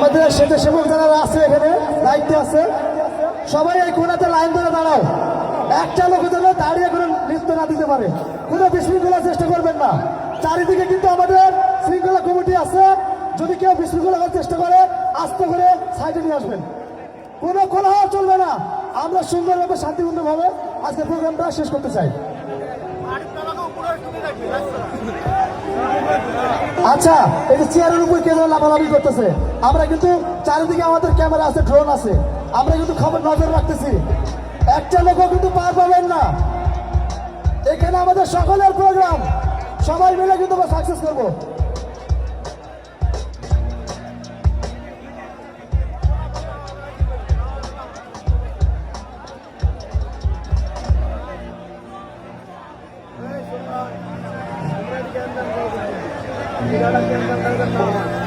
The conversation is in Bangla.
আমাদের স্বেচ্ছাসেবক যারা আছে এখানে দায়িত্বে আছে, সবাই এই কোনাতে লাইন ধরে দাঁড়াও। একটা লোক যেন দাঁড়িয়ে করে নৃত্য না দিতে পারে, কোনো বিশৃঙ্খলার চেষ্টা করবেন না। চারিদিকে কিন্তু আমাদের শৃঙ্খলা কমিটি আছে, যদি কেউ বিশৃঙ্খলা করার চেষ্টা করে আস্তে করে সাইডে নিয়ে আসবেন। কোনো কোলাহল চলবে না। আমরা সুন্দরভাবে শান্তিপূর্ণভাবে আজকে প্রোগ্রামটা শেষ করতে চাই। আচ্ছা, এই যে চেয়ারের উপর কে যেন লাফালাফি করতেছে, আমরা কিন্তু চারিদিকে আমাদের ক্যামেরা আছে, ড্রোন আছে, আমরা কিন্তু খবর নজর রাখতেছি। একটা লোকও কিন্তু পার পাবেন না। এখানে আমাদের সকলের প্রোগ্রাম, সবাই মিলে কিন্তু সাকসেস করবো। के अंदर